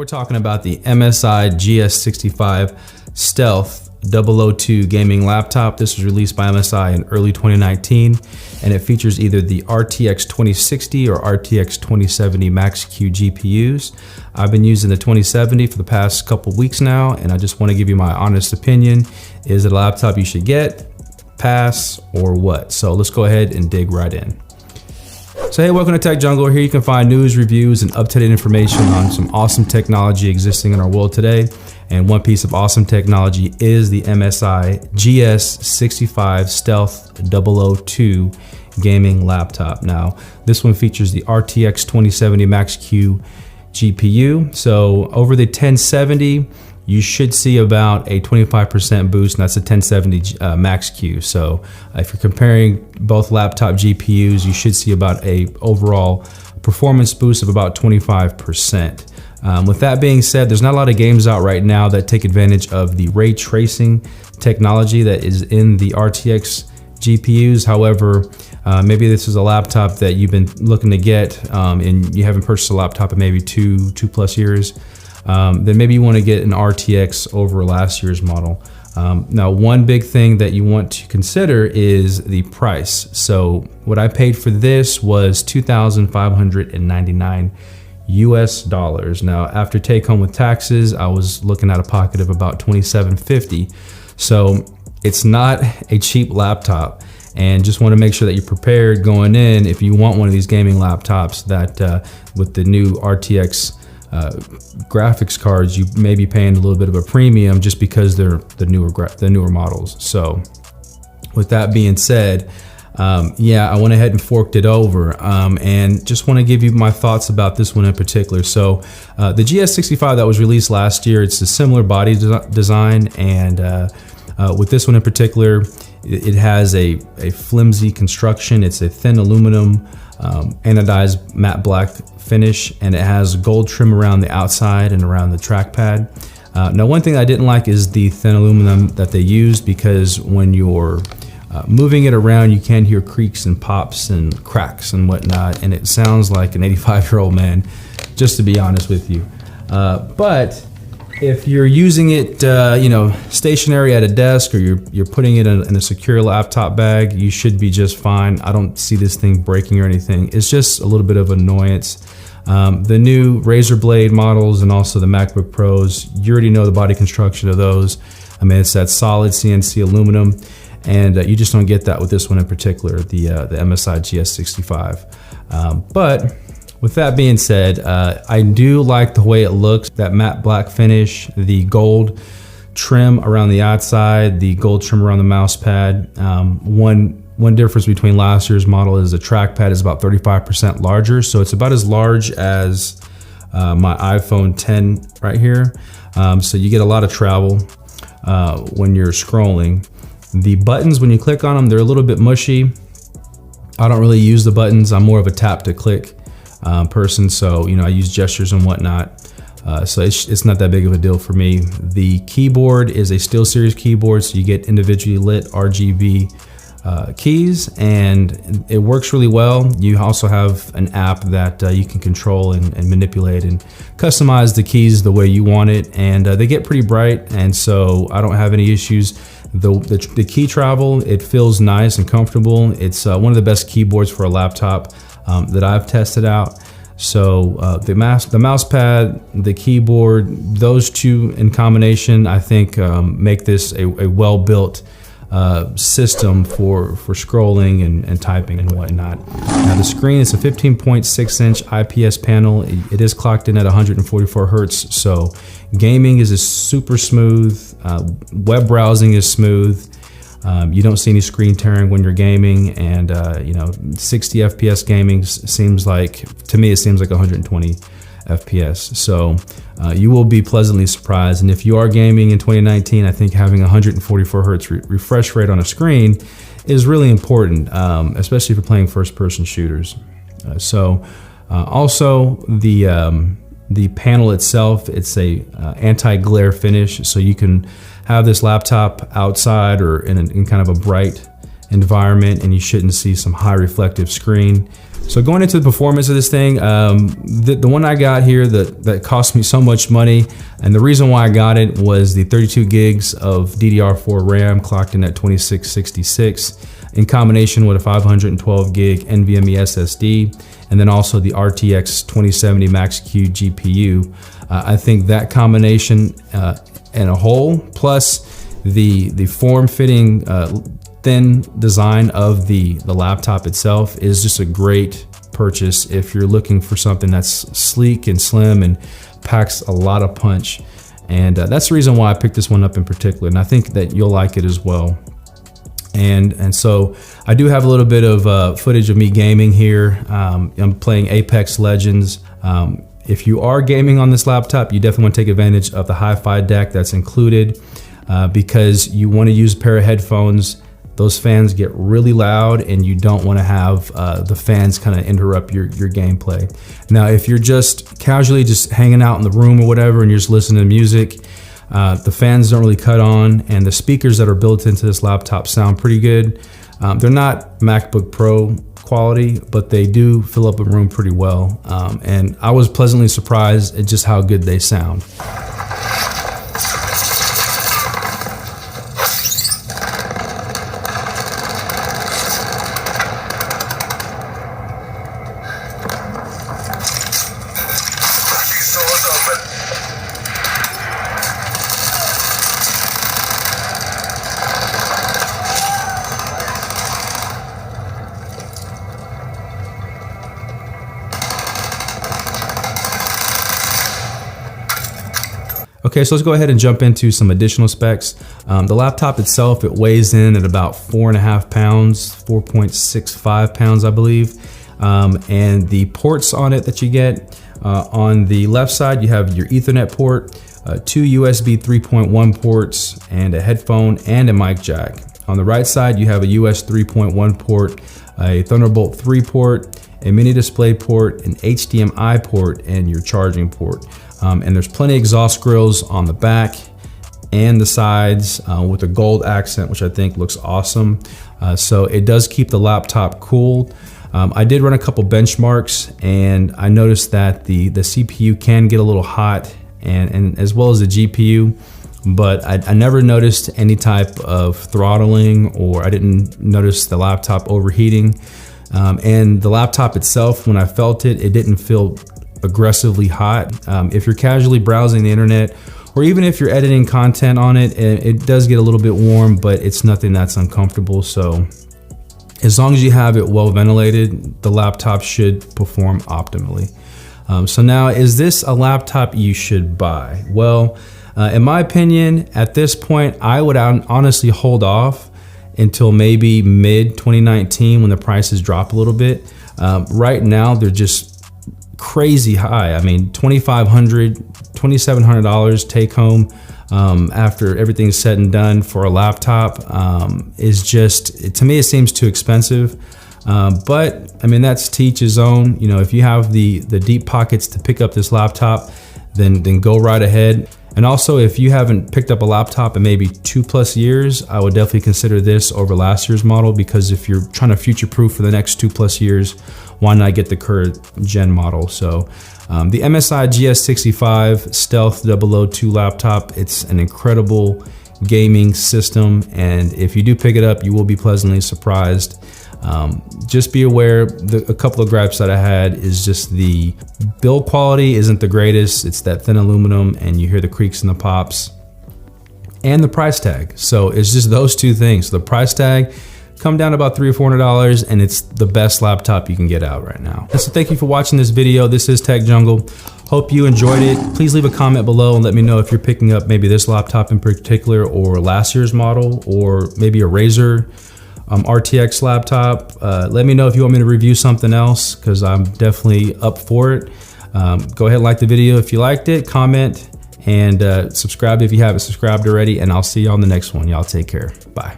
we're talking about the MSI GS65 Stealth 002 gaming laptop. This was released by MSI in early 2019, and it features either the RTX 2060 or RTX 2070 Max-Q GPUs. I've been using the 2070 for the past couple weeks now, and I just want to give you my honest opinion. Is it a laptop you should get, pass, or what? So let's go ahead and dig right in. So hey, welcome to Tech Jungle. Here you can find news, reviews, and up-to-date information on some awesome technology existing in our world today. And one piece of awesome technology is the MSI GS65 Stealth 002 gaming laptop. Now, this one features the RTX 2070 Max-Q GPU. So over the 1070, you should see about a 25% boost, and that's a 1070 Max-Q. So if you're comparing both laptop GPUs, you should see about a overall performance boost of about 25%. With that being said, there's not a lot of games out right now that take advantage of the ray tracing technology that is in the RTX GPUs. However, maybe this is a laptop that you've been looking to get and you haven't purchased a laptop in maybe two plus years. Then maybe you want to get an RTX over last year's model. Now, one big thing that you want to consider is the price. So what I paid for this was $2,599 US dollars. Now, after take home with taxes, I was looking at a pocket of about $2,750. So it's not a cheap laptop, and just want to make sure that you're prepared going in if you want one of these gaming laptops that with the new RTX graphics cards, you may be paying a little bit of a premium just because they're the newer models. So with that being said, yeah, I went ahead and forked it over, and just want to give you my thoughts about this one in particular. So the GS65 that was released last year, it's a similar body design, and with this one in particular, it has a flimsy construction. It's a thin aluminum anodized matte black finish, and it has gold trim around the outside and around the trackpad. Now, one thing I didn't like is the thin aluminum that they used, because when you're moving it around, you can hear creaks and pops and cracks and whatnot, and it sounds like an 85-year-old man, just to be honest with you. But if you're using it, you know, stationary at a desk, or you're putting it in a secure laptop bag, you should be just fine. I don't see this thing breaking or anything. It's just a little bit of annoyance. The new Razer Blade models and also the MacBook Pros, you already know the body construction of those. I mean, it's that solid CNC aluminum, and you just don't get that with this one in particular, the MSI GS65. But with that being said, I do like the way it looks, that matte black finish, the gold trim around the outside, the gold trim around the mouse pad. One difference between last year's model is the trackpad is about 35% larger, so it's about as large as my iPhone 10 right here. So you get a lot of travel when you're scrolling. The buttons, when you click on them, they're a little bit mushy. I don't really use the buttons. I'm more of a tap to click person, so you know, I use gestures and whatnot, so it's not that big of a deal for me. The keyboard is a SteelSeries keyboard, so you get individually lit RGB keys, and it works really well. You also have an app that you can control and manipulate and customize the keys the way you want it, and they get pretty bright, and so I don't have any issues. The key travel, it feels nice and comfortable. It's one of the best keyboards for a laptop that I've tested out. So the mouse pad, the keyboard, those two in combination, I think make this a well-built system for scrolling and typing and whatnot. Now, the screen is a 15.6-inch IPS panel. It is clocked in at 144 hertz, so gaming is super smooth. Web browsing is smooth. You don't see any screen tearing when you're gaming, and you know, 60 FPS gaming seems like, to me, it seems like 120 FPS. So you will be pleasantly surprised. And if you are gaming in 2019, I think having 144 hertz refresh rate on a screen is really important, especially if you're playing first-person shooters. Also the panel itself, it's a anti-glare finish, so you can have this laptop outside or in kind of a bright environment, and you shouldn't see some high reflective screen. So going into the performance of this thing, the one I got here that cost me so much money, and the reason why I got it was the 32 gigs of DDR4 RAM clocked in at 2666 in combination with a 512 gig NVMe SSD, and then also the RTX 2070 Max-Q GPU. I think that combination in a whole, plus the form-fitting thin design of the laptop itself, is just a great purchase if you're looking for something that's sleek and slim and packs a lot of punch. And that's the reason why I picked this one up in particular, and I think that you'll like it as well. And so I do have a little bit of footage of me gaming here. I'm playing Apex Legends. If you are gaming on this laptop, you definitely want to take advantage of the hi-fi deck that's included, because you want to use a pair of headphones. Those fans get really loud, and you don't want to have the fans kind of interrupt your gameplay. Now, if you're just casually just hanging out in the room or whatever, and you're just listening to music, the fans don't really cut on, and the speakers that are built into this laptop sound pretty good. They're not MacBook Pro quality, but they do fill up a room pretty well. And I was pleasantly surprised at just how good they sound. Okay, so let's go ahead and jump into some additional specs. The laptop itself, it weighs in at about 4.5 pounds, 4.65 pounds, I believe. And the ports on it that you get, on the left side, you have your Ethernet port, 2 USB 3.1 ports, and a headphone and a mic jack. On the right side, you have a US 3.1 port, a Thunderbolt 3 port, a mini display port, an HDMI port, and your charging port. And there's plenty of exhaust grills on the back and the sides with a gold accent, which I think looks awesome. So it does keep the laptop cool. I did run a couple benchmarks, and I noticed that the CPU can get a little hot, and as well as the GPU, but I never noticed any type of throttling, or I didn't notice the laptop overheating. And the laptop itself, when I felt it, it didn't feel aggressively hot. If you're casually browsing the internet, or even if you're editing content on it, it does get a little bit warm, but it's nothing that's uncomfortable. So as long as you have it well ventilated, the laptop should perform optimally. So now, is this a laptop you should buy? Well, in my opinion, at this point, I would honestly hold off until maybe mid 2019 when the prices drop a little bit. Right now, they're just crazy high. I mean, $2,500, $2,700 take home after everything's said and done for a laptop is just, to me, it seems too expensive. But I mean, that's to each his own. You know, if you have the deep pockets to pick up this laptop, then go right ahead. And also, if you haven't picked up a laptop in maybe 2+ years, I would definitely consider this over last year's model, because if you're trying to future-proof for the next 2+ years, why not get the current gen model? So the MSI GS65 Stealth 002 laptop, it's an incredible gaming system, and if you do pick it up, you will be pleasantly surprised. Just be aware, a couple of gripes that I had is just the build quality isn't the greatest. It's that thin aluminum, and you hear the creaks and the pops, and the price tag. So it's just those two things. The price tag come down to about $300 or $400, and it's the best laptop you can get out right now. So thank you for watching this video. This is Tech Jungle. Hope you enjoyed it. Please leave a comment below and let me know if you're picking up maybe this laptop in particular, or last year's model, or maybe a Razer RTX laptop. Let me know if you want me to review something else, because I'm definitely up for it. Go ahead and like the video if you liked it, comment, and subscribe if you haven't subscribed already, and I'll see you on the next one. Y'all take care. Bye.